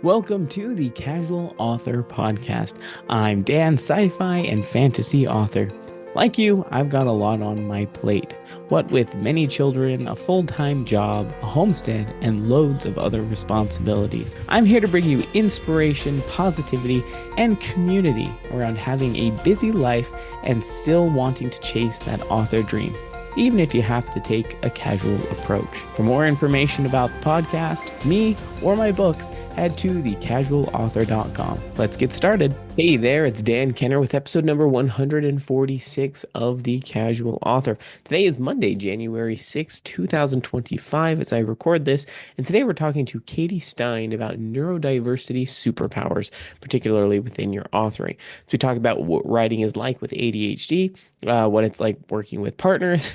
Welcome to the Casual Author Podcast. I'm Dan, sci-fi and fantasy author. Like you, I've got a lot on my plate. What with many children, a full-time job, a homestead, and loads of other responsibilities. I'm here to bring you inspiration, positivity, and community around having a busy life and still wanting to chase that author dream, even if you have to take a casual approach. For more information about the podcast, me, or my books, head to thecasualauthor.com. Let's get started. Hey there, it's Dan Kenner with episode number 146 of The Casual Author. Today is Monday, January 6, 2025, as I record this, and today we're talking to Katee Stein about neurodiversity superpowers, particularly within your authoring. So we talk about what writing is like with ADHD, what it's like working with partners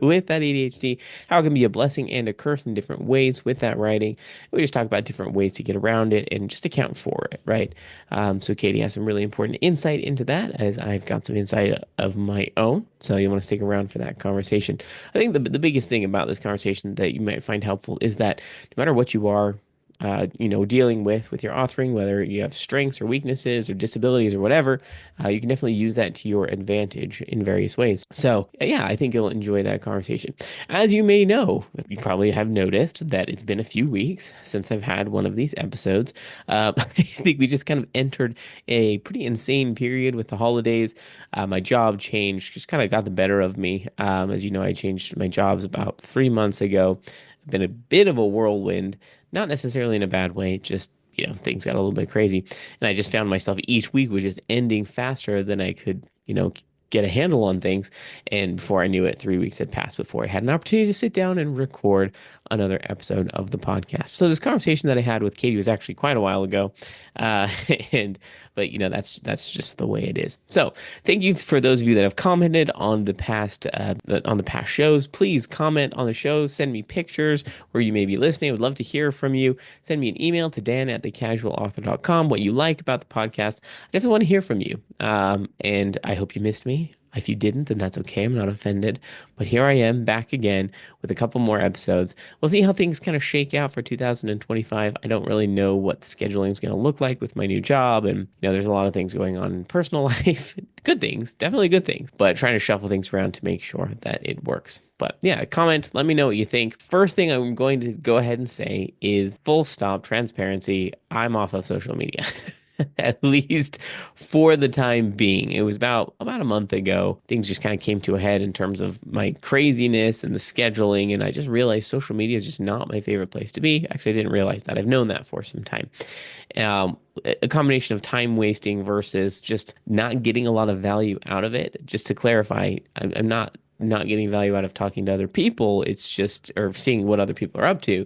with that ADHD, how it can be a blessing and a curse in different ways with that writing. We just talk about different ways to get around it and just account for it, right? So Katee has some really important insight into that, as I've got some insight of my own. So you want to stick around for that conversation. I think the biggest thing about this conversation that you might find helpful is that no matter what you are, dealing with your authoring, whether you have strengths or weaknesses or disabilities or whatever, you can definitely use that to your advantage in various ways. So yeah, I think you'll enjoy that conversation. As you may know, you probably have noticed that it's been a few weeks since I've had one of these episodes. I think we just kind of entered a pretty insane period with the holidays. My job changed, just kind of got the better of me. As you know, I changed my jobs about 3 months ago. Been a bit of a whirlwind, not necessarily in a bad way, just, things got a little bit crazy. And I just found myself each week was just ending faster than I could, get a handle on things. And before I knew it, 3 weeks had passed before I had an opportunity to sit down and record another episode of the podcast. So this conversation that I had with Katee was actually quite a while ago. Uh, but that's just the way it is. So thank you for those of you that have commented on the past shows. Please comment on the show. Send me pictures where you may be listening. I would love to hear from you. Send me an email to dan@thecasualauthor.com. What you like about the podcast. I definitely want to hear from you. And I hope you missed me. If you didn't, then that's okay. I'm not offended. But here I am back again with a couple more episodes. We'll see how things kind of shake out for 2025. I don't really know what the scheduling is going to look like with my new job. And, there's a lot of things going on in personal life. Good things, definitely good things, but trying to shuffle things around to make sure that it works. But yeah, comment, let me know what you think. First thing I'm going to go ahead and say is full stop transparency. I'm off of social media. At least for the time being. It was about a month ago. Things just kind of came to a head in terms of my craziness and the scheduling, and I just realized social media is just not my favorite place to be. Actually, I didn't realize that. I've known that for some time. A combination of time wasting versus just not getting a lot of value out of it. Just to clarify, I'm not getting value out of talking to other people. It's just, or seeing what other people are up to.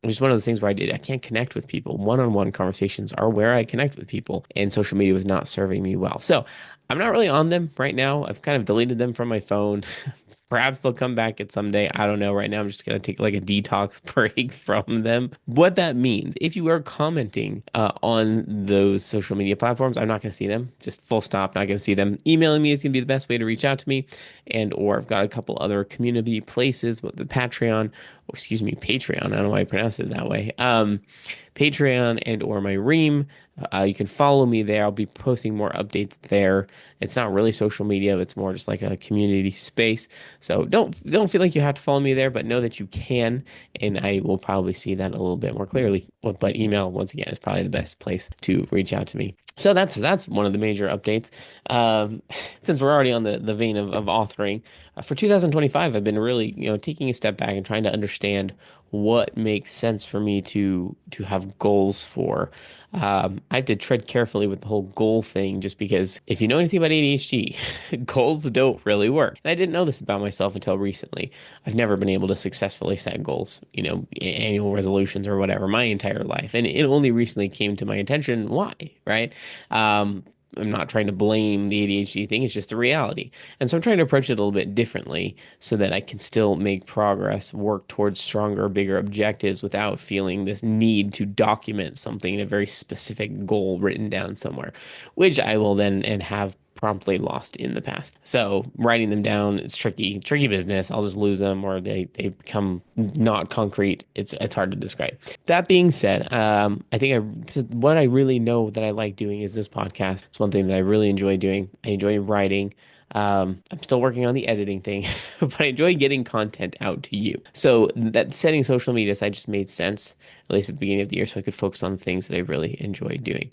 It's one of those things where I can't connect with people. One-on-one conversations are where I connect with people, and social media was not serving me well. So I'm not really on them right now. I've kind of deleted them from my phone. Perhaps they'll come back at someday. I don't know. Right now, I'm just going to take like a detox break from them. What that means, if you are commenting on those social media platforms, I'm not going to see them. Just full stop, not going to see them. Emailing me is going to be the best way to reach out to me. Or I've got a couple other community places with the Patreon. Patreon. I don't know why I pronounced it that way. Patreon and or my Ream. You can follow me there. I'll be posting more updates there. It's not really social media. It's more just like a community space. So don't feel like you have to follow me there, but know that you can, and I will probably see that a little bit more clearly. But email, once again, is probably the best place to reach out to me. So that's one of the major updates. Since we're already on the vein of authoring, for 2025, I've been really, taking a step back and trying to understand what makes sense for me to have goals for. I have to tread carefully with the whole goal thing, just because if you know anything about ADHD, goals don't really work. And I didn't know this about myself until recently. I've never been able to successfully set goals, annual resolutions or whatever, my entire life. And it only recently came to my attention why, right? I'm not trying to blame the ADHD thing. It's just a reality. And so I'm trying to approach it a little bit differently so that I can still make progress, work towards stronger, bigger objectives without feeling this need to document something, a very specific goal written down somewhere, which I will then and have promptly lost in the past. So writing them down, it's tricky business. I'll just lose them or they become not concrete. It's hard to describe. That being said, I think what I really know that I like doing is this podcast. It's one thing that I really enjoy doing. I enjoy writing. I'm still working on the editing thing, but I enjoy getting content out to you. So that setting social media aside just made sense, at least at the beginning of the year, so I could focus on things that I really enjoy doing.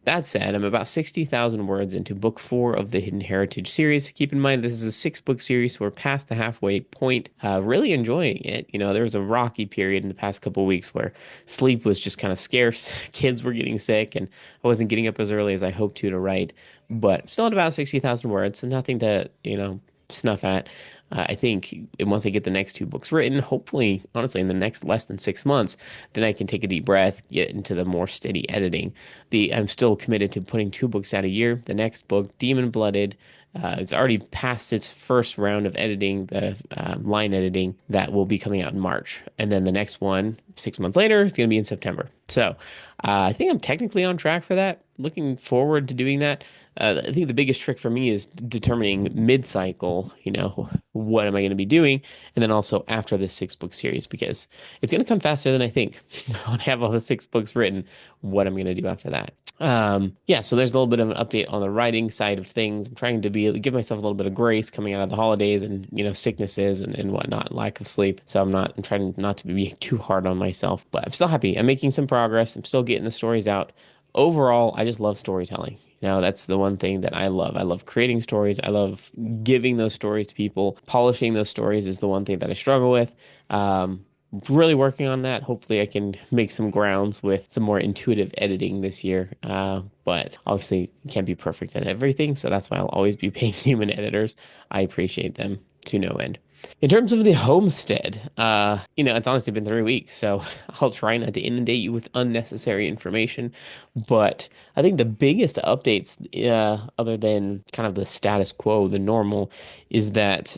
That said, I'm about 60,000 words into book four of the Hidden Heritage series. Keep in mind, this is a six-book series, so we're past the halfway point. Really enjoying it. There was a rocky period in the past couple of weeks where sleep was just kind of scarce. Kids were getting sick, and I wasn't getting up as early as I hoped to write. But still at about 60,000 words, so nothing to, snuff at. I think once I get the next two books written, hopefully, honestly, in the next less than 6 months, then I can take a deep breath, get into the more steady editing. I'm still committed to putting two books out a year. The next book, Demon Blooded, it's already passed its first round of editing, the line editing that will be coming out in March. And then the next one, 6 months later, is going to be in September. So I think I'm technically on track for that. Looking forward to doing that. I think the biggest trick for me is determining mid-cycle, what am I going to be doing? And then also after this six-book series, because it's going to come faster than I think. When I have all the six books written, what I'm going to do after that. Yeah, so there's a little bit of an update on the writing side of things. I'm trying to give myself a little bit of grace coming out of the holidays and, sicknesses and whatnot, lack of sleep. So I'm trying not to be too hard on myself, but I'm still happy. I'm making some progress. I'm still getting the stories out. Overall, I just love storytelling. That's the one thing that I love. I love creating stories. I love giving those stories to people. Polishing those stories is the one thing that I struggle with. Really working on that. Hopefully, I can make some grounds with some more intuitive editing this year. But obviously, you can't be perfect at everything. So that's why I'll always be paying human editors. I appreciate them to no end. In terms of the homestead, it's honestly been 3 weeks, so I'll try not to inundate you with unnecessary information. But I think the biggest updates, other than kind of the status quo, the normal, is that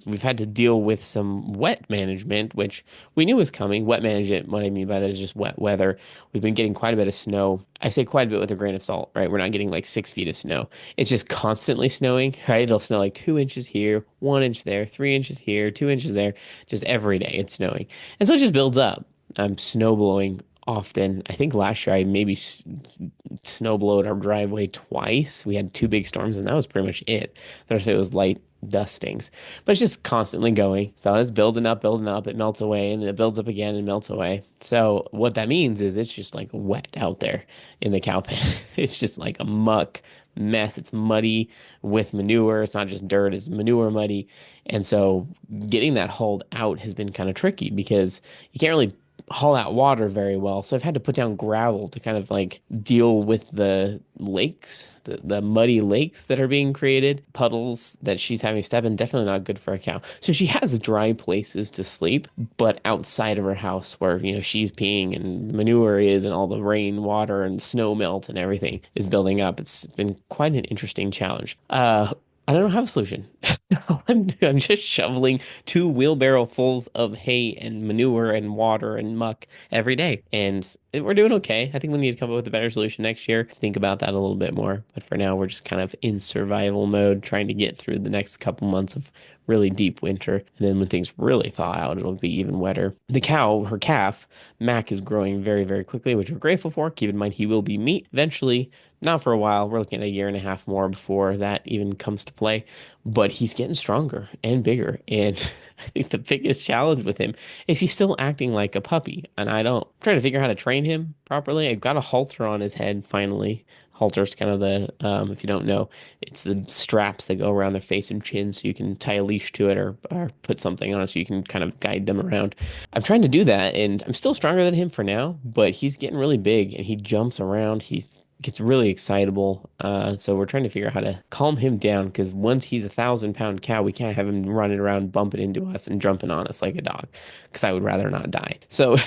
we've had to deal with some wet management, which we knew was coming. Wet management, what I mean by that is just wet weather. We've been getting quite a bit of snow. I say quite a bit with a grain of salt, right? We're not getting like 6 feet of snow. It's just constantly snowing, right? It'll snow like 2 inches here, 1 inch there, 3 inches here, 2 inches there, just every day it's snowing. And so it just builds up. I'm snow blowing often. I think last year I maybe snow blowed our driveway twice. We had two big storms and that was pretty much it. The rest of it was light dustings, but it's just constantly going. So it's building up, it melts away, and then it builds up again and melts away. So what that means is it's just like wet out there in the cow pen. It's just like a muck mess. It's muddy with manure. It's not just dirt, it's manure muddy. And so getting that hauled out has been kind of tricky because you can't really haul out water very well. So I've had to put down gravel to kind of like deal with the lakes, the muddy lakes that are being created, puddles that she's having to step in. Definitely not good for a cow. So she has dry places to sleep, but outside of her house where, she's peeing and manure is and all the rain, water and snow melt and everything is building up. It's been quite an interesting challenge. I don't have a solution. I'm just shoveling 2 wheelbarrow fulls of hay and manure and water and muck every day. And we're doing okay. I think we need to come up with a better solution next year. Think about that a little bit more. But for now, we're just kind of in survival mode, trying to get through the next couple months of really deep winter. And then when things really thaw out, it'll be even wetter. The cow, her calf, Mac, is growing very, very quickly, which we're grateful for. Keep in mind, he will be meat eventually. Not for a while. We're looking at a year and a half more before that even comes to play. But he's getting stronger and bigger. And I think the biggest challenge with him is he's still acting like a puppy. And I'm trying to figure out how to train him properly. I've got a halter on his head finally. Halter's kind of if you don't know, it's the straps that go around their face and chin so you can tie a leash to it or put something on it so you can kind of guide them around. I'm trying to do that and I'm still stronger than him for now, but he's getting really big and he jumps around. He gets really excitable. So we're trying to figure out how to calm him down because once he's 1,000-pound cow, we can't have him running around, bumping into us and jumping on us like a dog because I would rather not die. So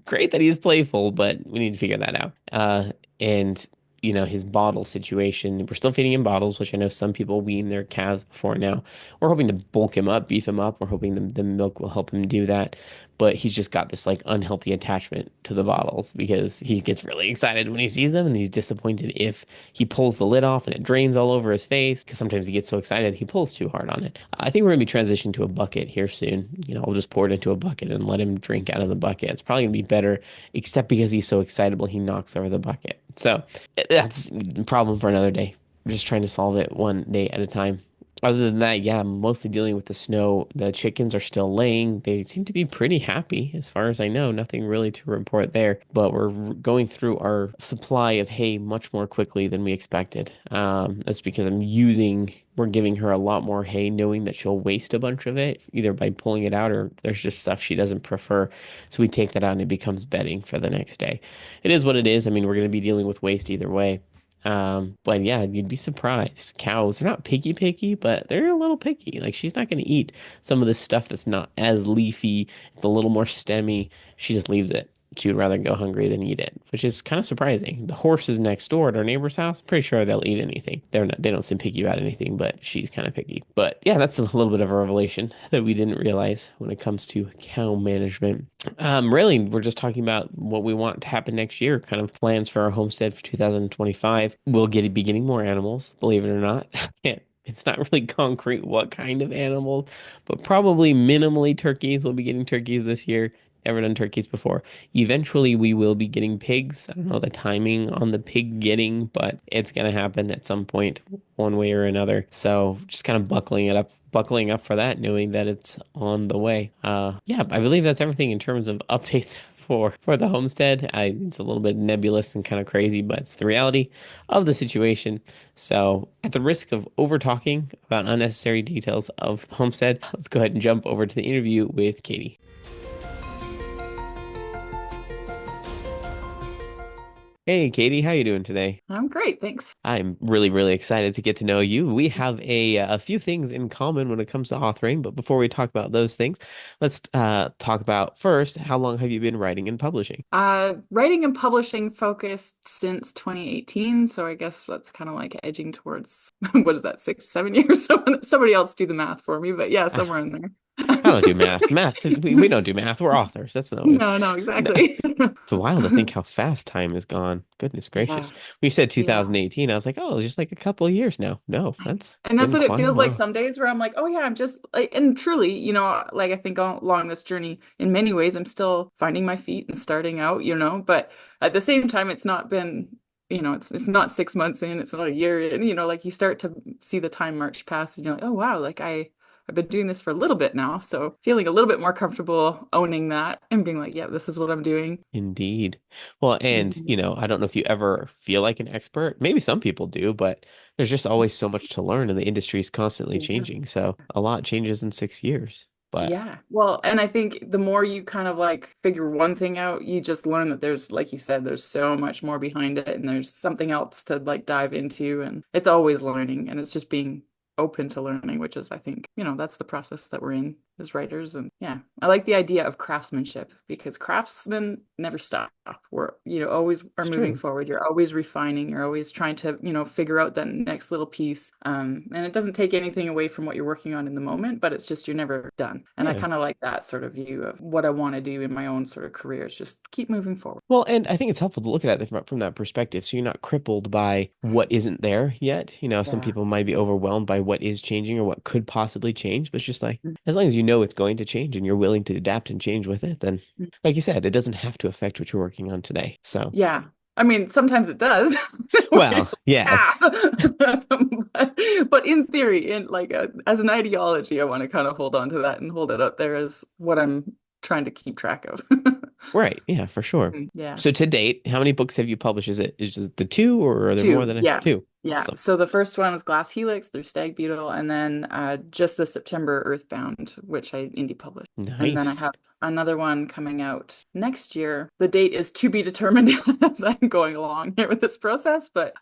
great that he's playful, but we need to figure that out. And his bottle situation. We're still feeding him bottles, which I know some people wean their calves before now. We're hoping to bulk him up, beef him up. We're hoping the milk will help him do that. But he's just got this like unhealthy attachment to the bottles because he gets really excited when he sees them and he's disappointed if he pulls the lid off and it drains all over his face because sometimes he gets so excited he pulls too hard on it. I think we're going to be transitioning to a bucket here soon. I'll just pour it into a bucket and let him drink out of the bucket. It's probably going to be better, except because he's so excitable he knocks over the bucket. So that's a problem for another day. I'm just trying to solve it one day at a time. Other than that, yeah, I'm mostly dealing with the snow. The chickens are still laying. They seem to be pretty happy, as far as I know. Nothing really to report there. But we're going through our supply of hay much more quickly than we expected. That's because we're giving her a lot more hay, knowing that she'll waste a bunch of it, either by pulling it out or there's just stuff she doesn't prefer. So we take that out and it becomes bedding for the next day. It is what it is. I mean, we're going to be dealing with waste either way. But yeah, you'd be surprised. Cows, they're not picky, but they're a little picky. Like she's not going to eat some of this stuff that's not as leafy, it's a little more stemmy. She just leaves it. She would rather go hungry than eat it, which is kind of surprising. The horses next door at our neighbor's house, pretty sure they'll eat anything. They don't seem picky about anything, but she's kind of picky. But yeah, that's a little bit of a revelation that we didn't realize when it comes to cow management. Really, we're just talking about what we want to happen next year, kind of plans for our homestead for 2025. We'll be getting more animals, believe it or not. It's not really concrete what kind of animals, but probably minimally turkeys. We'll be getting turkeys this year. Never done turkeys before. Eventually, we will be getting pigs. I don't know the timing on the pig getting, but it's going to happen at some point, one way or another. So just kind of buckling up for that, knowing that it's on the way. Yeah, I believe that's everything in terms of updates for the homestead. It's a little bit nebulous and kind of crazy, but it's the reality of the situation. So, at the risk of over talking about unnecessary details of the homestead, let's go ahead and jump over to the interview with Katee. Hey, Katee, how you doing today? I'm great, thanks. I'm really, really excited to get to know you. We have a few things in common when it comes to authoring, but before we talk about those things, let's talk about first, how long have you been writing and publishing? Writing and publishing focused since 2018, so I guess that's kind of like edging towards what is that, 6, 7 years? Somebody else do the math for me, but yeah, I, somewhere in there. I don't do math. We don't do math. We're authors. That's no, No, no, no. exactly. It's wild to think how fast time has gone. Goodness Yeah, gracious. We said yeah. 2018. I was like, oh, it's just like a couple of years now. No, it's And that's been what it quite a feels like while. some days where I'm like, oh yeah, I'm just like, and truly, like I think along this journey, in many ways, I'm still finding my feet and starting out, but at the same time, it's not been, it's not 6 months in, it's not a year, and like you start to see the time march past, and you're like, oh wow, like I've been doing this for a little bit now, so feeling a little bit more comfortable owning that and being like, yeah, this is what I'm doing. Indeed. Well, and Mhm. I don't know if you ever feel like an expert. Maybe some people do, but there's just always so much to learn and the industry is constantly Yeah. changing. So a lot changes in 6 years. But Yeah. Well, and I think the more you kind of like figure one thing out, you just learn that there's, like you said, there's so much more behind it and there's something else to like dive into. And it's always learning and it's just being open to learning, which is, I think, that's the process that we're in as writers. And yeah, I like the idea of craftsmanship because craftsmen never stop. We're, always are it's moving true. forward. You're always refining. You're always trying to, figure out that next little piece. And it doesn't take anything away from what you're working on in the moment, but it's just you're never done. And I Yeah. kind of like that sort of view of what I want to do in my own sort of career is just keep moving forward. Well, and I think it's helpful to look at it from that perspective. So you're not crippled by what isn't there yet. Some Yeah. people might be overwhelmed by what is changing or what could possibly change, but it's just like, as long as you know it's going to change and you're willing to adapt and change with it, then, like you said, it doesn't have to affect what you're working on today. So, Yeah. I mean, sometimes it does. Where you're well, like, yes. ah. But in theory, in like as an ideology, I want to kind of hold on to that and hold it out there as what I'm trying to keep track of. Right. Yeah, for sure. Yeah. So to date, how many books have you published? Is it the two or are there more Two. than Yeah. two? Yeah. Awesome. So the first one was Glass Helix through Stag Beetle, and then just the September Earthbound, which I indie published. And then I Nice. have another one coming out next year. The date is to be determined as I'm going along here with this process. But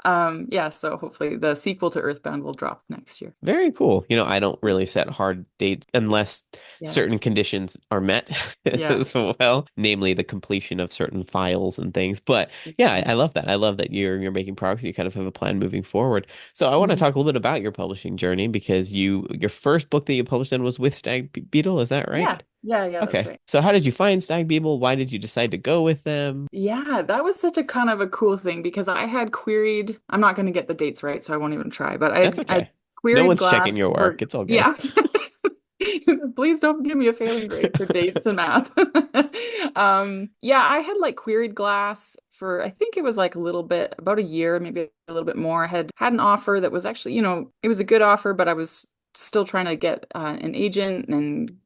yeah, so hopefully the sequel to Earthbound will drop next year. Very cool. I don't really set hard dates unless Yeah. certain conditions are met Yeah. as well, namely the completion of certain files and things. But yeah, I Yeah. love that. I love that you're making progress. You kind of have a plan moving forward. So I want to Mhm. talk a little bit about your publishing journey because your first book that you published then was with Beetle, is that right? Yeah. Yeah. Yeah. That's Okay. right. So how did you find Stag Beetle? Why did you decide to go with them? Yeah, that was such a kind of a cool thing because I had queried, I'm not going to get the dates right, so I won't even try, but That's I'd okay. No queried one's checking Glass your work. for, It's all good. yeah. Please don't give me a failing grade for dates and math. Yeah, I had like queried Glass for, I think it was like a little bit, about a year, maybe a little bit more. I had an offer that was actually, it was a good offer, but I was still trying to get an agent and,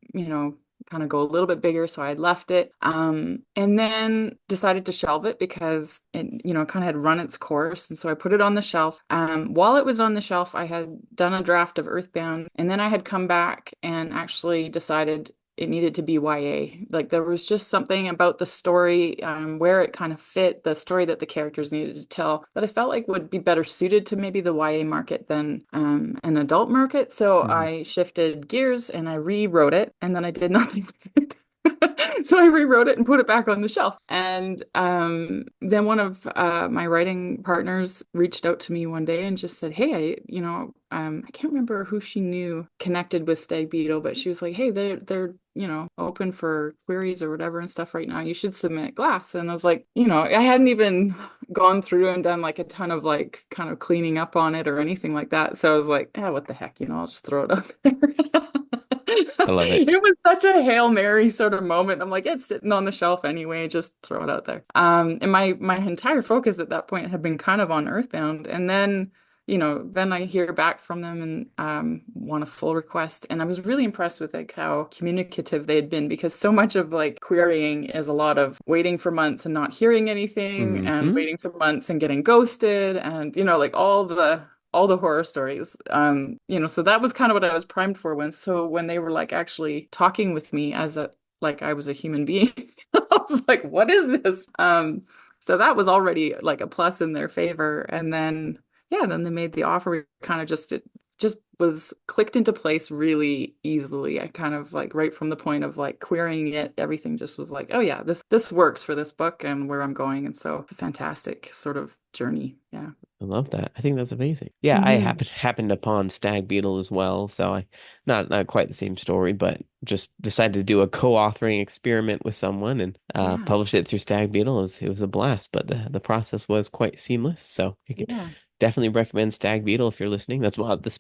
kind of go a little bit bigger. So I left it. And then decided to shelve it because it, kind of had run its course. And so I put it on the shelf. While it was on the shelf, I had done a draft of Earthbound, and then I had come back and actually decided it needed to be YA. Like there was just something about the story, where it kind of fit the story that the characters needed to tell that I felt like would be better suited to maybe the YA market than an adult market. So Mhm. I shifted gears and I rewrote it, and then I did nothing with it. So I rewrote it and put it back on the shelf. And then one of my writing partners reached out to me one day and just said, "Hey, I can't remember who she knew connected with Stag Beetle, but she was like, hey, they're open for queries or whatever and stuff right now. You should submit Glass." And I was like, I hadn't even gone through and done like a ton of like kind of cleaning up on it or anything like that. So I was like, what the heck, I'll just throw it out there. I love it. It was such a Hail Mary sort of moment. I'm like, it's sitting on the shelf anyway, just throw it out there. And my entire focus at that point had been kind of on Earthbound. And then, then I hear back from them and want a full request. And I was really impressed with like how communicative they had been because so much of like querying is a lot of waiting for months and not hearing anything and Hmm. waiting for months and getting ghosted and like all the horror stories. So that was kind of what I was primed for when they were like actually talking with me as a like I was a human being. I was like, what is this? So that was already like a plus in their favor. And then yeah, then they made the offer. We kind of it just was clicked into place really easily. I kind of like right from the point of like querying it, everything just was like, oh yeah, this works for this book and where I'm going. And so it's a fantastic sort of journey. Yeah. I love that. I think that's amazing. Yeah, I Hmm. happened upon Stag Beetle as well, so I not quite the same story, but just decided to do a co-authoring experiment with someone and Yeah. published it through Stag Beetle. It was a blast, but the process was quite seamless. So I could Yeah. definitely recommend Stag Beetle if you're listening. That's not what this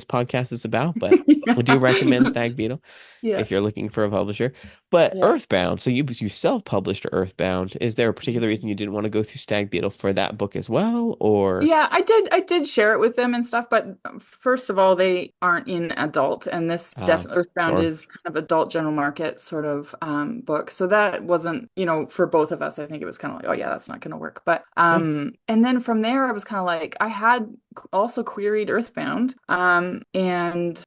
podcast is about, but Yeah. we do recommend Stag Beetle Yeah. if you're looking for a publisher. But Yeah. Earthbound, so you self-published Earthbound. Is there a particular reason you didn't want to go through Stag Beetle for that book as well, or? Yeah, I did share it with them and stuff, but first of all, they aren't in adult, and this definitely Earthbound Sure. is kind of adult general market sort of book. So that wasn't, for both of us, I think it was kind of like, oh yeah, that's not going to work. But Yeah. and then from there, I was kind of like, I had also queried Earthbound, and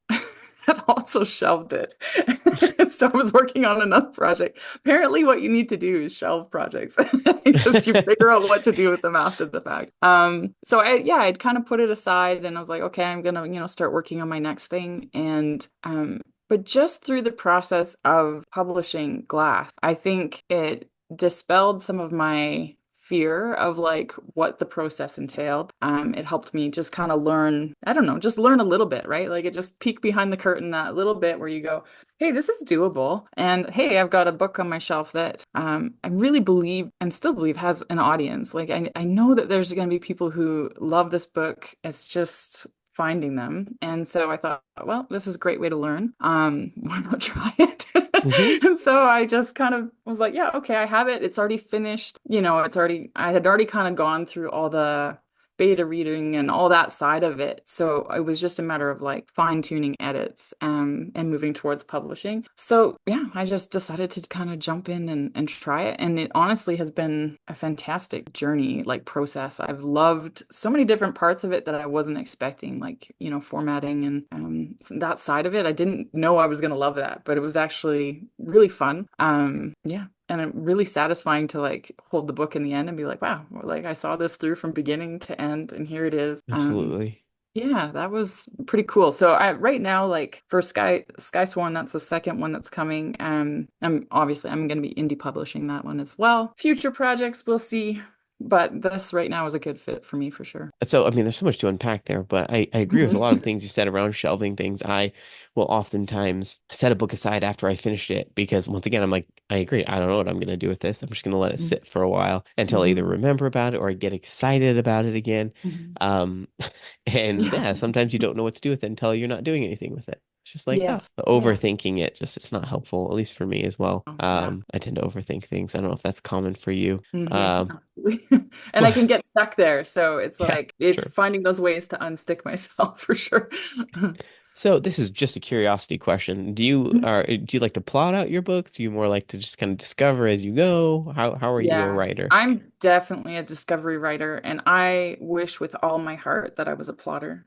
had also shelved it. So I was working on another project. Apparently, what you need to do is shelve projects because you figure out what to do with them after the fact. So I'd kind of put it aside and I was like, okay, I'm gonna, start working on my next thing. And but just through the process of publishing Glass, I think it dispelled some of my fear of like what the process entailed. It helped me just kind of learn, I don't know, just learn a little bit, right? Like it just peeked behind the curtain that little bit where you go, hey, this is doable. And hey, I've got a book on my shelf that I really believe and still believe has an audience. Like I know that there's going to be people who love this book. It's just finding them. And so I thought, well, this is a great way to learn. Why not try it? Hmm. And so I just kind of was like, yeah, okay, I have it. It's already finished. I had already kind of gone through all the beta reading and all that side of it. So it was just a matter of like fine-tuning edits and moving towards publishing. So yeah, I just decided to kind of jump in and try it. And it honestly has been a fantastic journey, like process. I've loved so many different parts of it that I wasn't expecting, like, formatting and that side of it. I didn't know I was going to love that, but it was actually really fun. Yeah. And it really satisfying to like hold the book in the end and be like, wow, like I saw this through from beginning to end, and here it is. Absolutely. Yeah, that was pretty cool. So I right now, like for Sky Swan, that's the second one that's coming. I'm gonna be indie publishing that one as well. Future projects, we'll see. But this right now is a good fit for me for sure. So, I mean, there's so much to unpack there, but I agree with a lot of the things you said around shelving things. I will oftentimes set a book aside after I finished it because, once again, I'm like, I agree. I don't know what I'm going to do with this. I'm just going to let it sit for a while until I either Mhm. remember about it or I get excited about it again. Mhm. Um, and Yeah. yeah, sometimes you don't know what to do with it until you're not doing anything with it. It's just like, oh, Yes. Yeah. overthinking it, just it's not helpful, at least for me as well. Oh, yeah. I tend to overthink things. I don't know if that's common for you. Hmm. Um, Absolutely. And I can get stuck there. So it's yeah, like, it's sure. finding those ways to unstick myself for sure. So this is just a curiosity question. Do you like to plot out your books? Do you more like to just kind of discover as you go? How are you a Yeah, writer? I'm definitely a discovery writer, and I wish with all my heart that I was a plotter.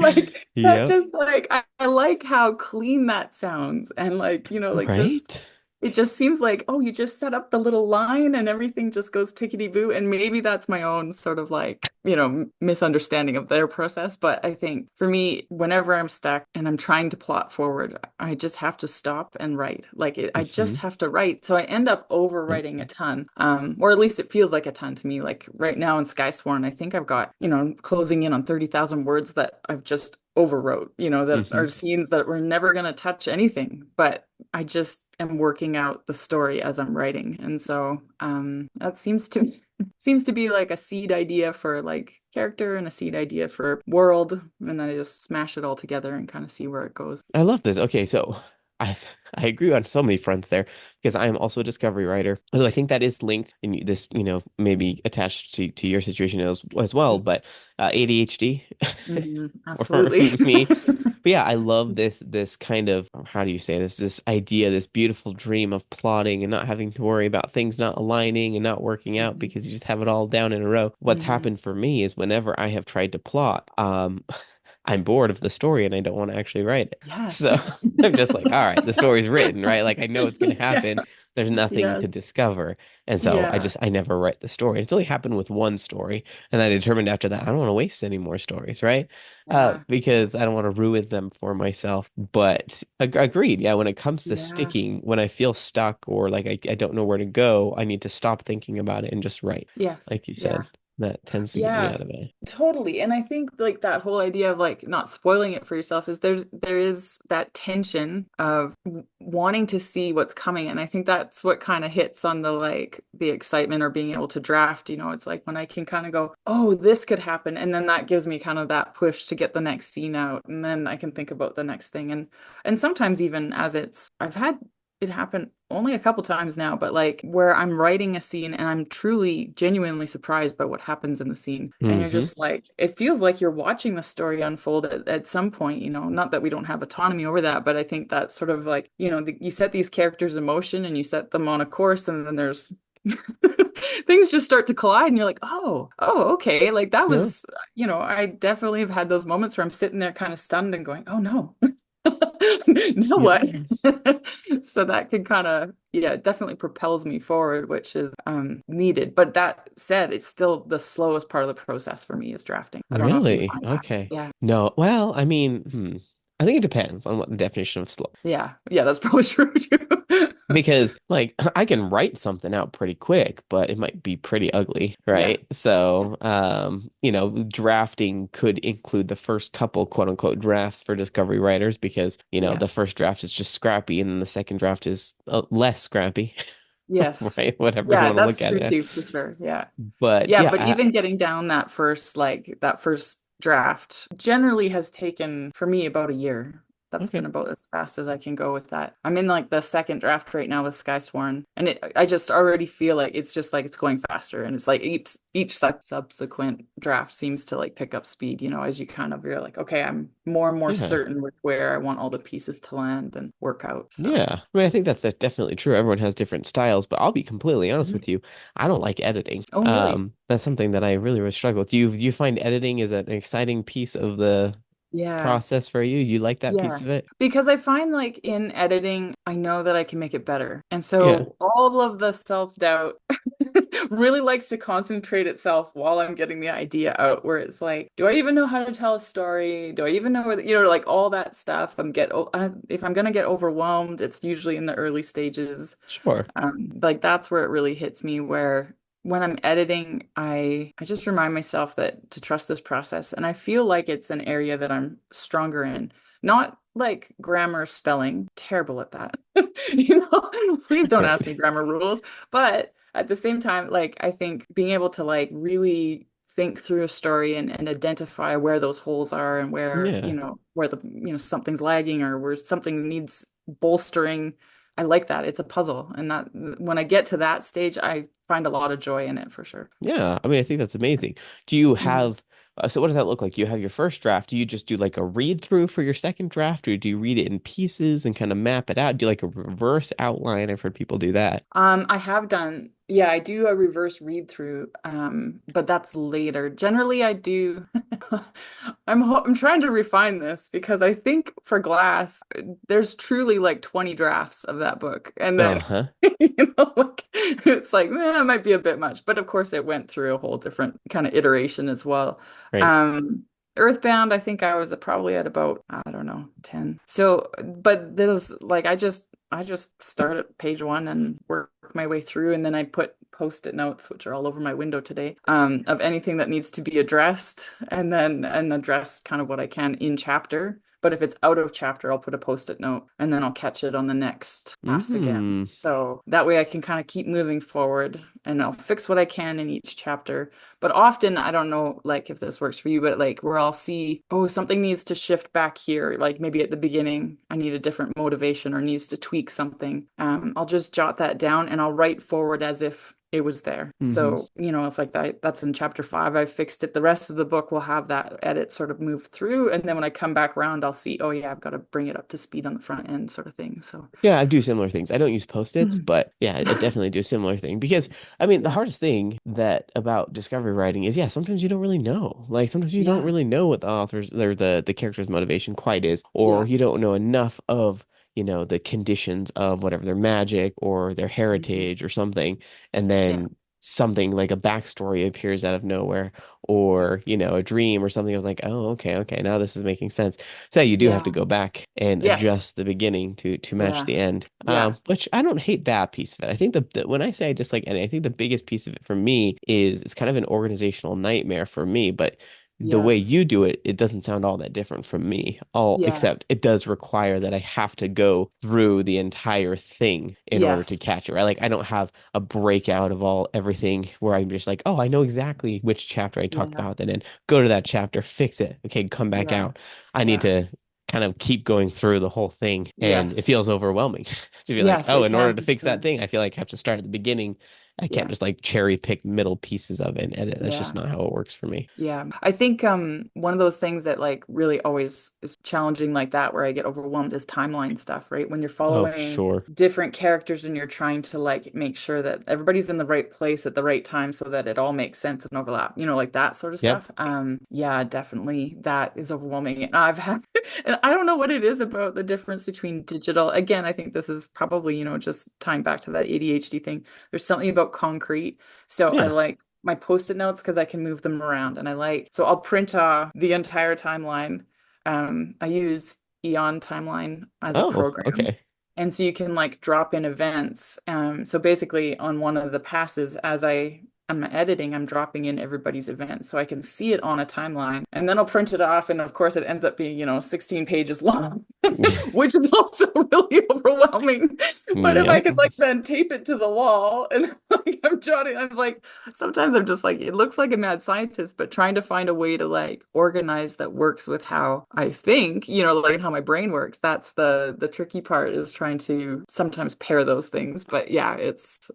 Like that Yep. just like I like how clean that sounds and like, like just Right? it just seems like, oh, you just set up the little line and everything just goes tickety-boo. And maybe that's my own sort of like, misunderstanding of their process. But I think for me, whenever I'm stuck and I'm trying to plot forward, I just have to stop and write. I just Hmm. have to write. So I end up Yep. overwriting a ton, or at least it feels like a ton to me. Like right now in Skysworn, I think I've got, closing in on 30,000 words that I've just overwrote, that Hmm. are scenes that were never going to touch anything. But I just am working out the story as I'm writing. And so that seems to be like a seed idea for like character and a seed idea for world. And then I just smash it all together and kind of see where it goes. I love this. Okay, so I I agree on so many fronts there because I am also a discovery writer. Although I think that is linked in this, maybe attached to your situation as well, but ADHD for Absolutely. me. But yeah, I love this kind of, how do you say this idea, this beautiful dream of plotting and not having to worry about things not aligning and not working out Mhm. because you just have it all down in a row. What's Mhm. happened for me is whenever I have tried to plot, I'm bored of the story and I don't want to actually write it. Yes. So I'm just like, all right, the story's written, right? Like I know it's going to Yeah. happen. There's nothing to Yes. discover. And so Yeah. I never write the story. It's only happened with one story. And I determined after that, I don't want to waste any more stories, right? Yeah. Yeah. Because I don't want to ruin them for myself. But agreed. Yeah. When it comes to Yeah. sticking, when I feel stuck or like I don't know where to go, I need to stop thinking about it and just write, Yes. like you Yeah. said. That tends to get me Yeah, out of it. totally. And I think like that whole idea of like not spoiling it for yourself is there is that tension of wanting to see what's coming. And I think that's what kind of hits on the like the excitement or being able to draft, it's like when I can kind of go, oh, this could happen. And then that gives me kind of that push to get the next scene out. And then I can think about the next thing. And sometimes even as I've had it happened only a couple times now, but like where I'm writing a scene and I'm truly genuinely surprised by what happens in the scene. And you're Hmm. just like, it feels like you're watching the story unfold at some point, not that we don't have autonomy over that, but I think that's sort of like, you set these characters in motion and you set them on a course, and then there's things just start to collide and you're like, oh, okay. Like that Yeah. was, I definitely have had those moments where I'm sitting there kind of stunned and going, oh no. Now what? Yeah. So that can kind of, yeah, definitely propels me forward, which is needed. But that said, it's still the slowest part of the process for me is drafting. I don't know if you Really? find that. Okay. Yeah. No, well, I mean, I think it depends on what the definition of slow. Yeah. Yeah, that's probably true too. Because, like, I can write something out pretty quick, but it might be pretty ugly, Yeah. right? So, drafting could include the first couple quote unquote drafts for discovery writers because, Yeah. the first draft is just scrappy and then the second draft is less scrappy, Yes. right? Whatever you Yeah, want to that's look at true it. too, for sure. Yeah. But Yeah, yeah, but even getting down that first draft generally has taken for me about a year. that's been Okay. about as fast as I can go with that. I'm in like the second draft right now with Sky Sworn, and I just already feel like it's just like it's going faster, and it's like each subsequent draft seems to like pick up speed, as you kind of you're like, okay, I'm more and more Yeah. certain with where I want all the pieces to land and work out. So, Yeah. I mean, I think that's definitely true. Everyone has different styles, but I'll be completely honest Mhm. with you. I don't like editing. Oh, really? That's something that I really, really struggle with. Do you find editing is an exciting piece of the Yeah. process for you? You like that piece Yeah, of it? because I find like in editing, I know that I can make it better. And Yeah. so all of the self-doubt really likes to concentrate itself while I'm getting the idea out, where it's like, do I even know how to tell a story? Do I even know where, like all that stuff. If I'm gonna get overwhelmed, it's usually in the early stages. Sure. Like that's where it really hits me, where when I'm editing, I just remind myself that to trust this process. And I feel like it's an area that I'm stronger in. Not like grammar, spelling, terrible at that. Please don't ask Right. me grammar rules. But at the same time, like I think being able to like really think through a story and identify where those holes are and where, Yeah. where something's lagging or where something needs bolstering. I like that. It's a puzzle. And that when I get to that stage, I find a lot of joy in it for sure. Yeah. I mean, I think that's amazing. Do you Mhm. have, so what does that look like? You have your first draft. Do you just do like a read through for your second draft, or do you read it in pieces and kind of map it out? Do you like a reverse outline? I've heard people do that. I have done, yeah, I do a reverse read through, but that's later. Generally, I do. I'm trying to refine this because I think for Glass, there's truly like 20 drafts of that book, and then Uh-huh. like it's like it might be a bit much, but of course it went through a whole different kind of iteration as well. Right. Um, Earthbound, I think I was probably at about, I don't know, 10. So, but there's like I just start at page one and work my way through, and then I put post-it notes, which are all over my window today, of anything that needs to be addressed, and address kind of what I can in chapter. But if it's out of chapter, I'll put a post-it note, and then I'll catch it on the next pass again. Mm-hmm. So that way I can kind of keep moving forward, and I'll fix what I can in each chapter. But often, I don't know, like if this works for you, but like where I'll see, oh, something needs to shift back here. Like maybe at the beginning, I need a different motivation or needs to tweak something. I'll just jot that down and I'll write forward as if it was there. Mm-hmm. So, if like that's in chapter five, I fixed it. The rest of the book will have that edit sort of move through. And then when I come back around, I'll see, oh yeah, I've got to bring it up to speed on the front end sort of thing. So, Yeah, I do similar things. I don't use post-its, Mhm. but yeah, I definitely do a similar thing because I mean, the Yeah. hardest thing that about discovery writing is, yeah, sometimes you don't really know. Like sometimes you don't Yeah. really know what the author's or the character's motivation quite is, or Yeah. you don't know enough of, the conditions of whatever their magic or their Mhm. heritage or something, and Yeah. then something like a backstory appears out of nowhere, or, a dream or something. I was like, oh, okay, okay, now this is making sense. So you do have to Yeah. go back and Yes. adjust the beginning to match Yeah. the end. Yeah. Which I don't hate that piece of it. I think when I say I dislike editing, I think the biggest piece of it for me is it's kind of an organizational nightmare for me. But the way Yes. you do it, it doesn't sound all that different from me. All Yeah. except it does require that I have to go through the entire thing in order to Yes. catch it, right? Like I don't have a breakout of everything where I'm just like, oh, I know exactly which chapter I talked Yeah. about that in. Go to that chapter, fix it. Okay, come back Yeah. out. I need Yeah. to kind of keep going through the whole thing, and it Yes. feels overwhelming to be like, Yes, oh, it in order can to for fix that sure. thing, I feel like I have to start at the beginning. I can't Yeah. just like cherry pick middle pieces of it and edit. That's just Yeah. not how it works for me. Yeah. I think one of those things that like really always is challenging like that where I get overwhelmed is timeline stuff, right? When you're Oh, following sure. different characters and you're trying to like make sure that everybody's in the right place at the right time so that it all makes sense and overlap, like that sort of Yep. stuff. Yeah, definitely that is overwhelming. And I've had and I don't know what it is about the difference between digital. Again, I think this is probably, just tying back to that ADHD thing. There's something about concrete. So I Yeah. like my post-it notes because I can move them around and so I'll print the entire timeline. I use Eon Timeline as a Oh, program. okay. And so you can like drop in events. So basically on one of the passes, as I I'm editing, I'm dropping in everybody's event so I can see it on a timeline. And then I'll print it off. And of course, it ends up being, 16 pages long, which is also really overwhelming. But if I Yep. could like then tape it to the wall and like I'm jotting, I'm like, sometimes I'm just like, it looks like a mad scientist, but trying to find a way to like organize that works with how I think, like how my brain works. That's the tricky part is trying to sometimes pair those things. But yeah, it's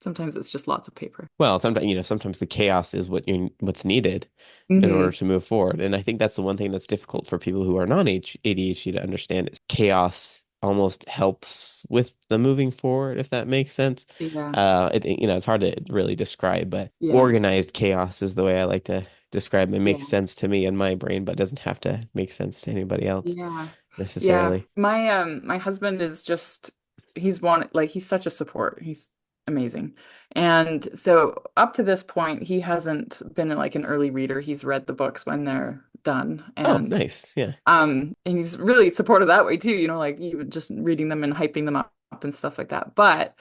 sometimes it's just lots of paper. Well, sometimes, sometimes the chaos is what's needed in order Hmm. to move forward. And I think that's the one thing that's difficult for people who are non-ADHD to understand is chaos almost helps with the moving forward, if that makes sense. Yeah. It's hard to really describe, but Yeah. organized chaos is the way I like to describe it. It makes Yeah. sense to me in my brain, but doesn't have to make sense to anybody else Yeah. Yeah. necessarily. My husband is just he's such a support. He's amazing. And so up to this point, he hasn't been like an early reader. He's read the books when they're done. Oh, nice. Yeah. And he's really supportive that way too, like even just reading them and hyping them up and stuff like that. But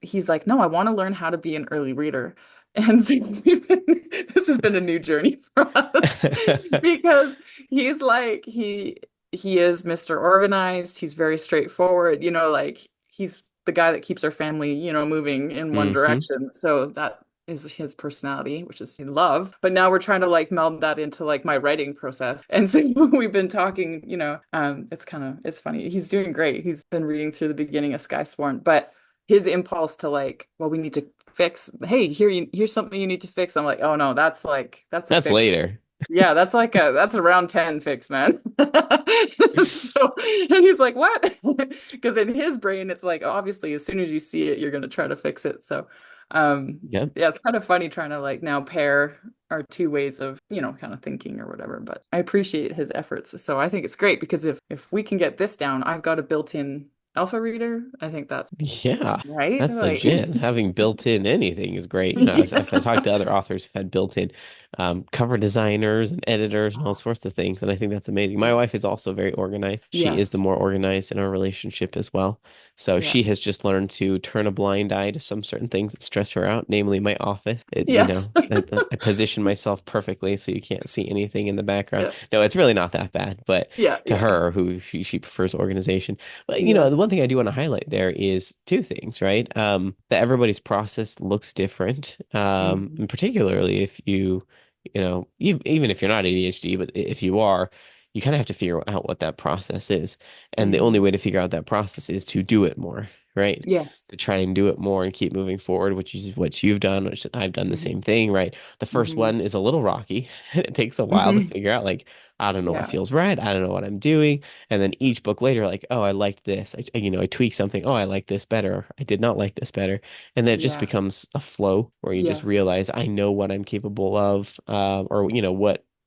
he's like, no, I want to learn how to be an early reader. And so this has been a new journey for us because he's like he is Mr. Organized. He's very straightforward, like he's the guy that keeps our family, moving in one Hmm. direction. So that is his personality, which is love. But now we're trying to like meld that into like my writing process. And so we've been talking, it's funny. He's doing great. He's been reading through the beginning of Sky Sworn, but his impulse to like, well, we need to fix, hey, here's something you need to fix. I'm like, oh no, that's a That's fix. later. Yeah, that's a round 10 fix, man. So, and he's like, what? Because in his brain, it's like, obviously, as soon as you see it, you're going to try to fix it. So, Yep. yeah, it's kind of funny trying to like now pair our two ways of, kind of thinking or whatever. But I appreciate his efforts. So I think it's great because if we can get this down, I've got a built-in alpha reader. I think that's Yeah, right. that's Like, legit. Having built-in anything is great. I've talked yeah. to other authors who've had built-in cover designers and editors and all sorts of things, and I think that's amazing. My Yeah. wife is also very organized. She is the Yes. more organized in our relationship as well. So she Yes. has just learned to turn a blind eye to some certain things that stress her out, namely my office. Yes. I position myself perfectly so you can't see anything in the background. Yeah. No, it's really not that bad, but Yeah. to Yeah. her, who she prefers organization. But Yeah. the one thing I do want to highlight there is two things, right? That everybody's process looks different. Mhm. And particularly if even if you're not ADHD, but if you are, you kind of have to figure out what that process is. And the only Mhm. way to figure out that process is to do it more, right? Yes. To try and do it more and keep moving forward, which is what you've done, which I've done the Mhm. same thing, right? The first Mhm. one is a little rocky and it takes a while to Mhm. figure out, like, I don't know what Yeah. feels right. I don't know what I'm doing. And then each book later, like, oh, I liked this. I tweaked something. Oh, I like this better. I did not like this better. And then it just Yeah. becomes a flow where you just Yes. realize I know what I'm capable of, or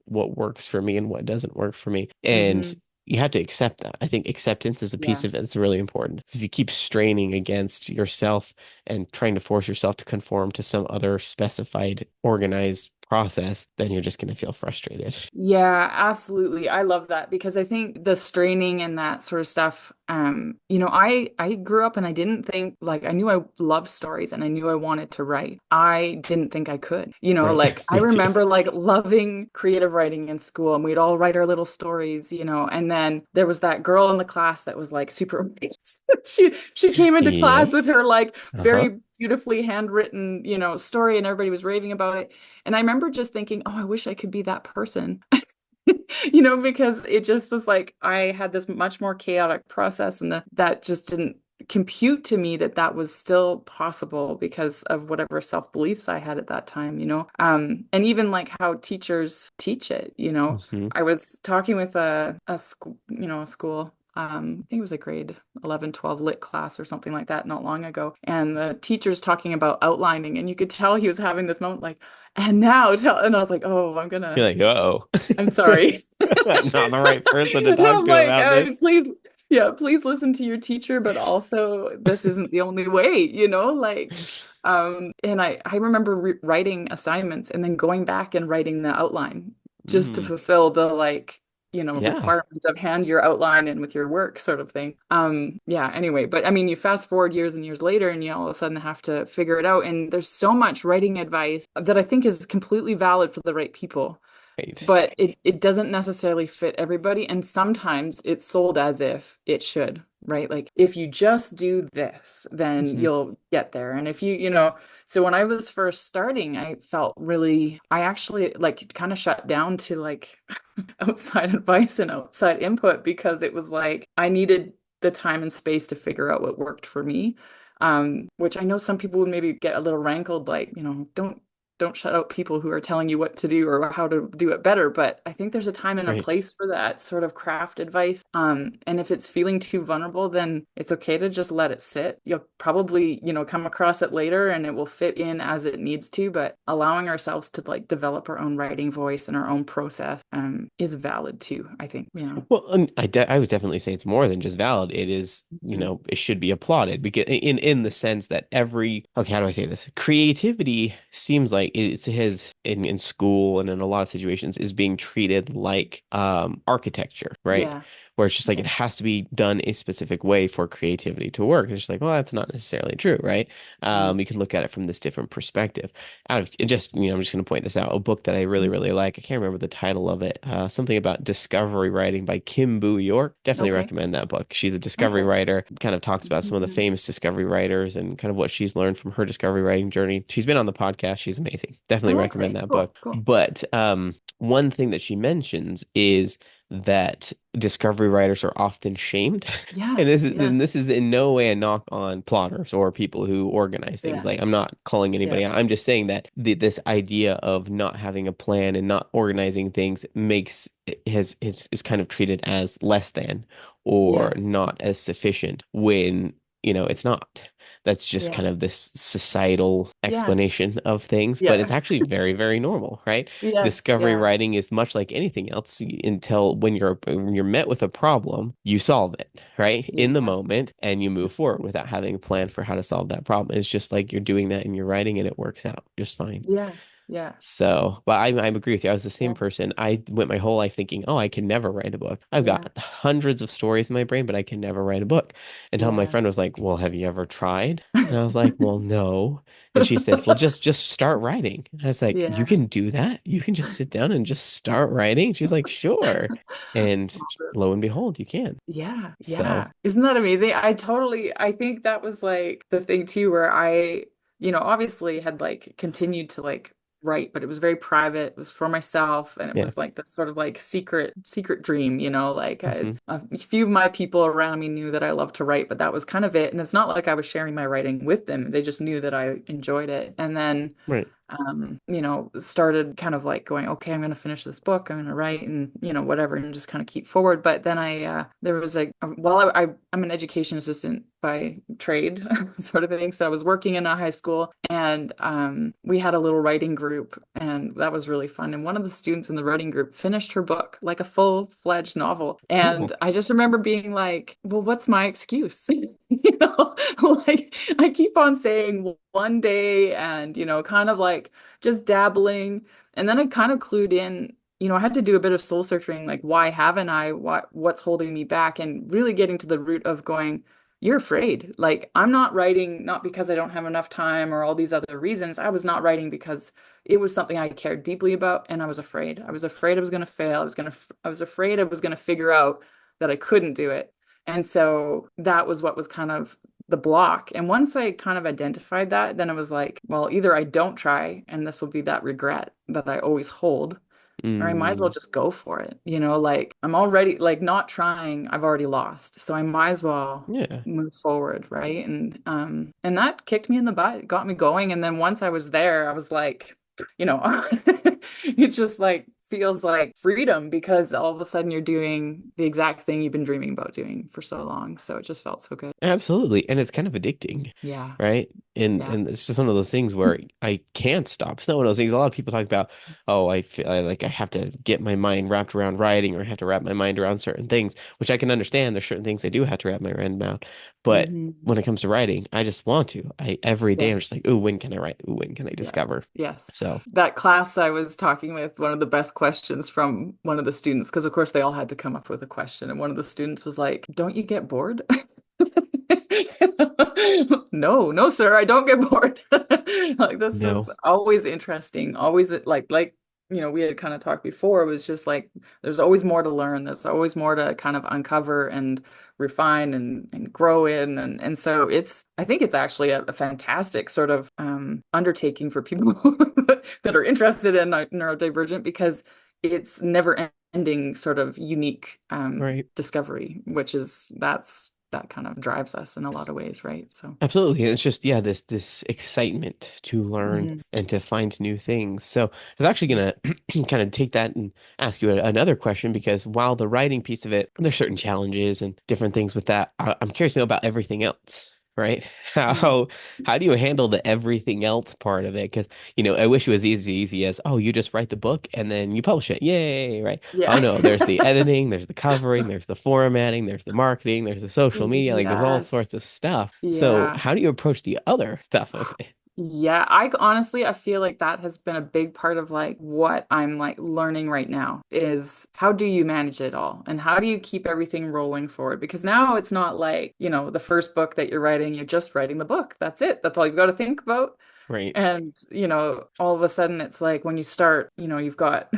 what works for me and what doesn't work for me. And Mhm. you have to accept that. I think acceptance is a piece Yeah. of it that's really important. 'Cause if you keep straining against yourself and trying to force yourself to conform to some other specified, organized process, then you're just going to feel frustrated. Yeah, absolutely. I love that because I think the straining and that sort of stuff, I grew up and I didn't think like I knew I loved stories and I knew I wanted to write. I didn't think I could. Right. Like I Me too. remember like loving creative writing in school and we'd all write our little stories, and then there was that girl in the class that was like super she came into Yeah. class with her like Uh-huh. very beautifully handwritten, story and everybody was raving about it. And I remember just thinking, oh, I wish I could be that person. Because it just was like I had this much more chaotic process and that just didn't compute to me that that was still possible because of whatever self-beliefs I had at that time, and even like how teachers teach it, Hmm. I was talking with a school, a school. I think it was a grade 11, 12 lit class or something like that not long ago. And the teacher's talking about outlining, and you could tell he was having this moment like, and now tell, and I was like, oh, You're like, uh-oh. I'm sorry. I'm not the right person to And talk I'm to like, about this. please, yeah, please listen to your teacher, but also this isn't the only way, like, and I remember writing assignments and then going back and writing the outline just to Mm. fulfill the like Yeah. requirement of hand your outline in with your work sort of thing. Yeah, anyway, but I mean, you fast forward years and years later and you all of a sudden have to figure it out. And there's so much writing advice that I think is completely valid for the right people, Right. but it doesn't necessarily fit everybody. And sometimes it's sold as if it should, right? Like if you just do this, then Hmm. you'll get there. And if so when I was first starting, I actually like kind of shut down to like outside advice and outside input because it was like I needed the time and space to figure out what worked for me. Which I know some people would maybe get a little rankled, like, don't shut out people who are telling you what to do or how to do it better. But I think there's a time and a Right. place for that sort of craft advice. And if it's feeling too vulnerable, then it's okay to just let it sit. You'll probably, come across it later and it will fit in as it needs to. But allowing ourselves to like develop our own writing voice and our own process, is valid too, I think. Yeah. Well, I would definitely say it's more than just valid. It is, Mhm. it should be applauded because in the sense that okay, how do I say this? Creativity seems like it's his in school and in a lot of situations is being treated like architecture, right? Yeah. Where it's just like Yeah. it has to be done a specific way for creativity to work. And it's just like, well, that's not necessarily true, right? Mm. You can look at it from this different perspective. Out of just, I'm just going to point this out, a book that I really, Mhm. really like. I can't remember the title of it. Something about discovery writing by Kim Boo York. Definitely Okay. recommend that book. She's a discovery Okay. writer, kind of talks about some of the Mhm. famous discovery writers and kind of what she's learned from her discovery writing journey. She's been on the podcast. She's amazing. Definitely Oh, recommend okay. that Cool. book. Cool. But one thing that she mentions is that discovery writers are often shamed. Yeah. And Yeah. this is in no way a knock on plotters or people who organize things. Yeah. Like I'm not calling Yeah. anybody out. I'm just saying that this idea of not having a plan and not organizing things is kind of treated as less than or Yes. not as sufficient when, it's not. That's just kind Yes. of this societal Yeah. explanation of things, but it's Yeah. actually very, very normal, right? Yes. Discovery Yeah. writing is much like anything else until when you're met with a problem, you solve it, right? In the Yeah. moment and you move forward without having a plan for how to solve that problem. It's just like you're doing that in your writing and it works out just fine. Yeah. Yeah. So, but I agree with you. I was the same Yeah. person. I went my whole life thinking, oh, I can never write a book. I've Yeah. got hundreds of stories in my brain, but I can never write a book. Until my Yeah. friend was like, well, have you ever tried? And I was like, well, no. And she said, well, just start writing. And I was like, you Yeah. can do that? You can just sit down and just start writing? She's like, sure. And lo and behold, you can. Yeah, So, yeah. Isn't that amazing? I think that was like the thing too, where obviously had like continued to like write, but it was very private. It was for myself, and it yeah. was like the sort of like secret dream, like Hmm. a few of my people around me knew that I loved to write, but that was kind of it. And it's not like I was sharing my writing with them. They just knew that I enjoyed it. And then Right. started kind of like going, okay, I'm going to finish this book. I'm going to write and, whatever, and just kind of keep forward. But then there was like, well, I'm an education assistant by trade sort of thing. So I was working in a high school and we had a little writing group and that was really fun. And one of the students in the writing group finished her book, like a full-fledged novel. And Cool. I just remember being like, well, what's my excuse? Like I keep on saying one day and, kind of like just dabbling. And then I kind of clued in, I had to do a bit of soul searching, like why haven't I? What's holding me back? And really getting to the root of going, you're afraid. Like I'm not writing not because I don't have enough time or all these other reasons. I was not writing because it was something I cared deeply about and I was afraid. I was afraid I was going to fail. I was afraid I was going to figure out that I couldn't do it. And so that was what was kind of the block. And once I kind of identified that, then it was like, well, either I don't try and this will be that regret that I always hold, or I might as well Mm, just go for it. Like I'm already like not trying, I've already lost. So I might as well yeah. move forward, right? And that kicked me in the butt, got me going. And then once I was there, I was like, it just like feels like freedom because all of a sudden you're doing the exact thing you've been dreaming about doing for so long. So it just felt so good. Absolutely. And it's kind of addicting, Yeah. right? Yeah. And it's just one of those things where I can't stop. It's not one of those things. A lot of people talk about, oh, I feel like I have to get my mind wrapped around writing, or I have to wrap my mind around certain things, which I can understand. There's certain things I do have to wrap my mind around. But Hmm. when it comes to writing, I just want to. I every day Yeah. I'm just like, ooh, when can I write? Ooh, when can I Yeah. discover? Yes. So, That class I was talking with, one of the best questions from one of the students, because of course they all had to come up with a question. And one of the students was like, don't you get bored? No, no, sir, I don't get bored. Like this is no, always interesting. Always like we had kind of talked before. It was just like there's always more to learn. There's always more to kind of uncover and refine and grow in. And so I think it's actually a fantastic sort of undertaking for people that are interested in neurodivergent because it's never ending sort of unique right. discovery, that kind of drives us in a lot of ways, right? So, Absolutely. And it's just, yeah, this excitement to learn mhm. and to find new things. So I was actually Yeah. gonna kind of take that and ask you another question, because while the writing piece of it, there's certain challenges and different things with that. I'm curious to know about everything else, right? Mm. How do you handle the everything else part of it? Because, I wish it was easy as, oh, you just write the book and then you publish it. Yay, right? Oh Yeah. no, there's the editing, there's the covering, there's the formatting, there's the marketing, there's the social media, like there's all Yes. sorts of stuff. So Yeah. how do you approach the other stuff of it? Yeah, I feel like that has been a big part of like what I'm like learning right now is how do you manage it all and how do you keep everything rolling forward? Because now it's not like, the first book that you're writing, you're just writing the book. That's it. That's all you've got to think about. Right. And, all of a sudden it's like when you start, you've got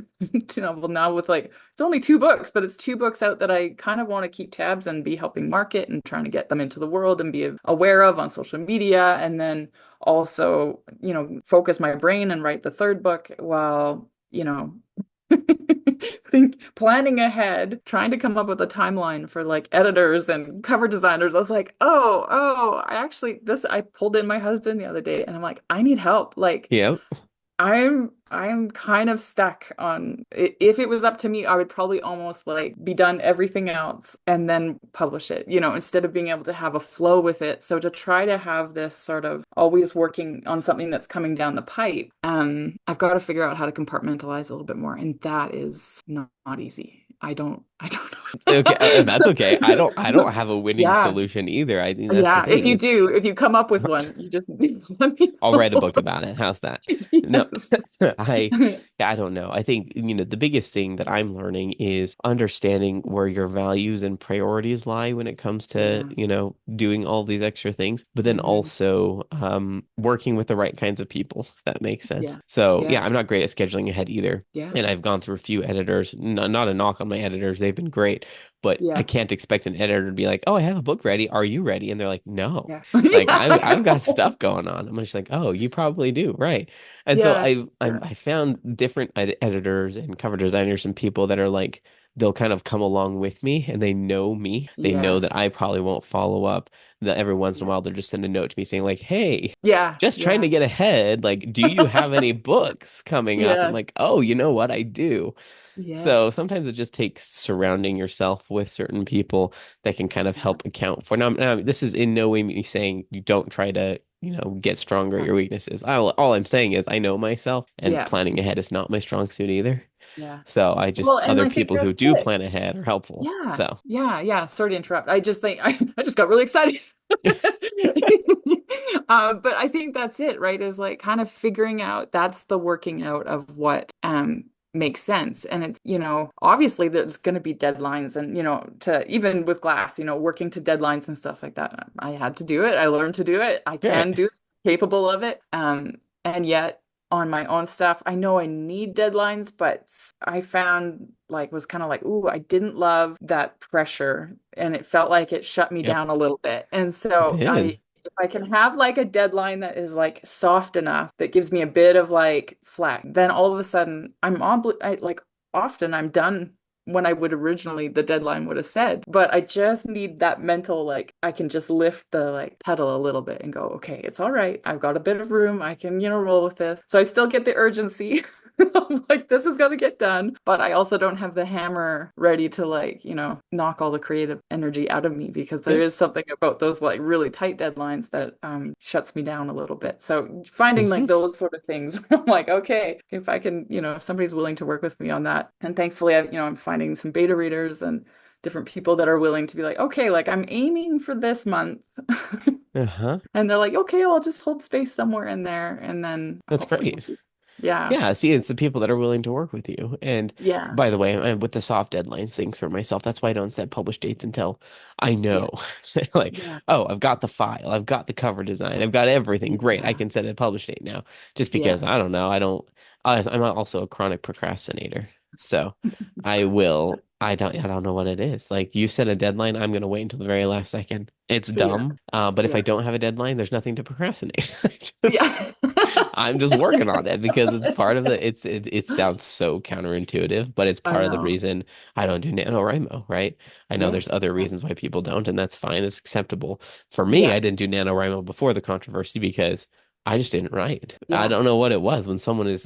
well, now with like it's only two books, but it's two books out that I kind of want to keep tabs and be helping market and trying to get them into the world and be aware of on social media. And then also, focus my brain and write the third book while, planning ahead, trying to come up with a timeline for like editors and cover designers. I was like, oh, I pulled in my husband the other day and I'm like, I need help. Like, Yep. I'm kind of stuck on if it was up to me, I would probably almost like be done everything else and then publish it, instead of being able to have a flow with it. So to try to have this sort of always working on something that's coming down the pipe, I've got to figure out how to compartmentalize a little bit more. And that is not easy. I don't Okay, that's okay. I know. don't have a winning Yeah. solution either. I think that's the Yeah. thing. It's If you come up with one, you just let me I'll write a know. book about it. How's that? No, Yes. I yeah, I don't know. I think, the biggest thing that I'm learning is understanding where your values and priorities lie when it comes to, Yeah. doing all these extra things, but then Hmm. also working with the right kinds of people, if that makes sense. Yeah. So Yeah. yeah, I'm not great at scheduling ahead either. Yeah. And I've gone through a few editors, not a knock on my editors, they've been great, but I Yeah. can't expect an editor to be like, "Oh, I have a book ready. Are you ready?" And they're like, "No." Yeah. Like Yeah, I I've got know. stuff going on. I'm just like, oh, you probably do, right? And so Yeah. I found different editors and cover designers and people that are like they'll kind of come along with me and they know me. They know that Yes. I probably won't follow up. That every once in a Yeah. while they'll just send a note to me saying like, "Hey, Yeah. just trying to Yeah. get ahead. Like, do you have any books coming up?" I'm Yes. like, "Oh, you know what? I do." So Yes. sometimes it just takes surrounding yourself with certain people that can kind of Yeah. help account for. Now, this is in no way me saying you don't try to, get stronger at Yeah. your weaknesses. All I'm saying is I know myself, and Yeah. planning ahead is not my strong suit either. Yeah. So Well, and other I think people who that's do it. plan ahead are helpful. Yeah. So, Yeah. Yeah. Sorry to interrupt. I just think I just got really excited. But I think that's it, right? Is like kind of figuring out that's the working out of what makes sense. And it's, obviously there's going to be deadlines and, to even with glass, working to deadlines and stuff like that. I had to do it. I learned to do it. I can right. do it, capable of it. And yet on my own stuff, I know I need deadlines, but I found like was kind of like, ooh, I didn't love that pressure and it felt like it shut me Yep. down a little bit. And It so did. if I can have like a deadline that is like soft enough that gives me a bit of like slack, then all of a sudden like often I'm done when I would originally the deadline would have said. But I just need that mental like I can just lift the like pedal a little bit and go, okay, it's all right. I've got a bit of room. I can, roll with this. So I still get the urgency. I'm like, this is gonna get done. But I also don't have the hammer ready to like, knock all the creative energy out of me because there Yeah. is something about those like really tight deadlines that shuts me down a little bit. So finding Hmm. like those sort of things, I'm like, okay, if I can, if somebody's willing to work with me on that. And thankfully I'm finding some beta readers and different people that are willing to be like, okay, like I'm aiming for this month. Uh-huh. And they're like, okay, I'll just hold space somewhere in there and then That's hopefully great. yeah. Yeah, see, it's the people that are willing to work with you. And Yeah. by the way, I'm with the soft deadlines things for myself. That's why I don't set publish dates until I Yeah. know. Like, Yeah. oh, I've got the file, I've got the cover design, I've got everything. Great. I Yeah. can set a publish date now. Just Yeah. because I don't know. I'm also a chronic procrastinator. So I don't know what it is. Like you set a deadline, I'm gonna wait until the very last second. It's Yeah. dumb. But if I Yeah. don't have a deadline, there's nothing to procrastinate. Yeah. I'm just working on it because it's part of it sounds so counterintuitive, but it's I part of the know. reason I don't do NaNoWriMo, right? I know there's Yes. other Yeah. reasons why people don't, and that's fine. It's acceptable. For me, Yeah. I didn't do NaNoWriMo before the controversy because I just didn't write. I Yeah. don't know what it was when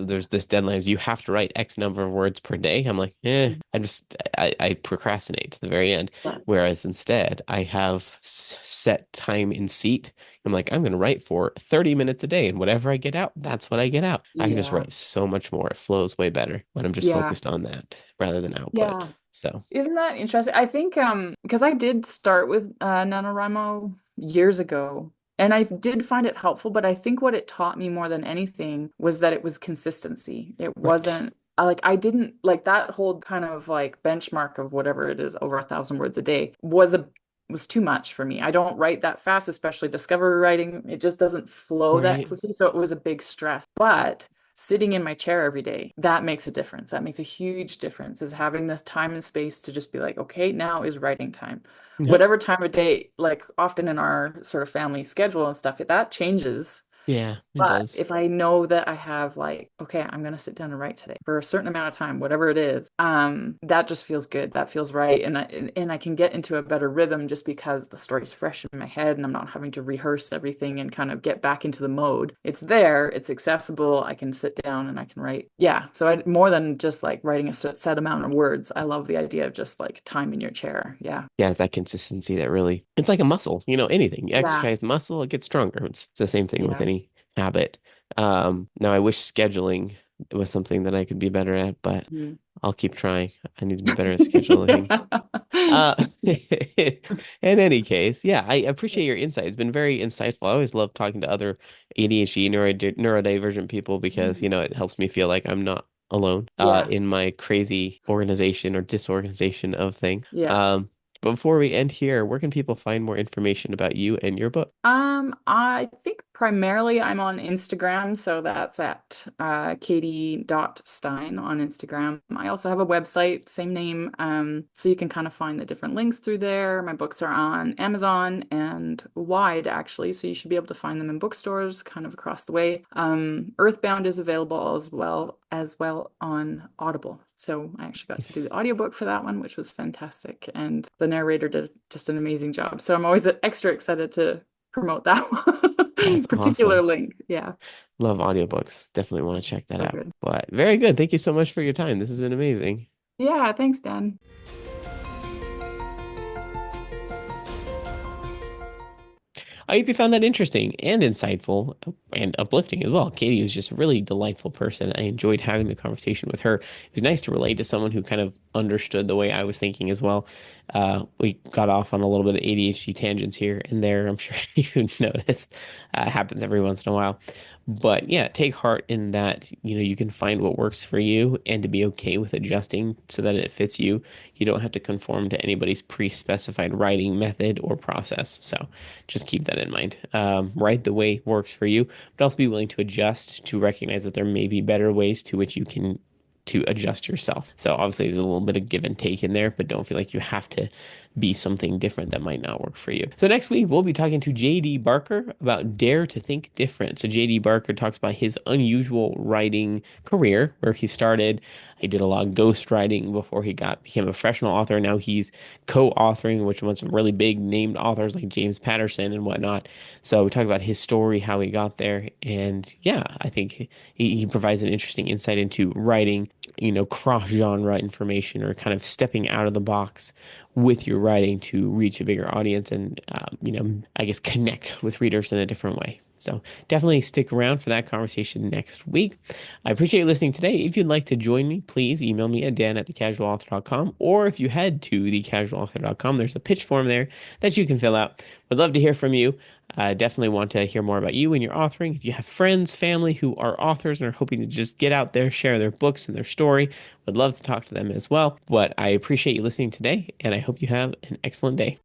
there's this deadline is you have to write X number of words per day. I'm like, I procrastinate to the very end. Yeah. Whereas instead, I have set time in seat. I'm like, I'm going to write for 30 minutes a day, and whatever I get out, that's what I get out. I can just Yeah. write so much more. It flows way better when I'm just Yeah. focused on that rather than output. Yeah. So, Isn't that interesting? I think because I did start with NaNoWriMo years ago and I did find it helpful, but I think what it taught me more than anything was that it was consistency. It right. wasn't I didn't like that whole kind of like benchmark of whatever it is over 1,000 words a day was too much for me. I don't write that fast, especially discovery writing. It just doesn't flow that Right. quickly. So it was a big stress. But sitting in my chair every day, that makes a difference. That makes a huge difference is having this time and space to just be like, okay, now is writing time. Yep. Whatever time of day, like often in our sort of family schedule and stuff, that changes. Yeah, it But does. if I know that I have like, okay, I'm gonna sit down and write today for a certain amount of time, whatever it is, that just feels good. That feels right. And I can get into a better rhythm just because the story's fresh in my head and I'm not having to rehearse everything and kind of get back into the mode. It's there, it's accessible. I can sit down and I can write. Yeah. So I more than just like writing a set amount of words. I love the idea of just like time in your chair. Yeah. Yeah, it's that consistency that really, it's like a muscle, anything. You Yeah. exercise the muscle, it gets stronger. It's the same thing with Yeah. any habit. Now I wish scheduling was something that I could be better at, but Mhm. I'll keep trying. I need to be better at scheduling. In any case, yeah, I appreciate your insight. It's been very insightful. I always love talking to other ADHD neurodivergent people because, Mhm. it helps me feel like I'm not alone Yeah. in my crazy organization or disorganization of things. Yeah. But before we end here, where can people find more information about you and your book? I think primarily I'm on Instagram, so that's at Katee.Stein on Instagram. I also have a website, same name, so you can kind of find the different links through there. My books are on Amazon and Wide, actually, so you should be able to find them in bookstores kind of across the way. Earthbound is available as well on Audible. So I actually got to do the audiobook for that one, which was fantastic. And the narrator did just an amazing job. So I'm always extra excited to promote that one That's particular awesome. link. Yeah, Love audiobooks. Definitely want to check that so out. good. But very good. Thank you so much for your time. This has been amazing. Yeah, thanks, Dan. I hope you found that interesting and insightful and uplifting as well. Katee was just a really delightful person. I enjoyed having the conversation with her. It was nice to relate to someone who kind of understood the way I was thinking as well. We got off on a little bit of ADHD tangents here and there. I'm sure you noticed. Happens every once in a while. But yeah, take heart in that, you can find what works for you and to be okay with adjusting so that it fits you. You don't have to conform to anybody's pre-specified writing method or process. So just keep that in mind. Write the way works for you, but also be willing to adjust to recognize that there may be better ways to which you can to adjust yourself. So obviously there's a little bit of give and take in there, but don't feel like you have to be something different that might not work for you. So next week, we'll be talking to JD Barker about Dare to Think Different. So JD Barker talks about his unusual writing career, where he started. He did a lot of ghost writing before he became a professional author. Now he's co-authoring, which was some really big named authors like James Patterson and whatnot. So we talk about his story, how he got there. And yeah, I think he provides an interesting insight into writing, cross-genre information, or kind of stepping out of the box with your writing to reach a bigger audience and, I guess connect with readers in a different way. So definitely stick around for that conversation next week. I appreciate you listening today. If you'd like to join me, please email me at dan@thecasualauthor.com, or if you head to thecasualauthor.com, there's a pitch form there that you can fill out. Would love to hear from you. I definitely want to hear more about you and your authoring. If you have friends, family who are authors and are hoping to just get out there, share their books and their story, would love to talk to them as well. But I appreciate you listening today, and I hope you have an excellent day.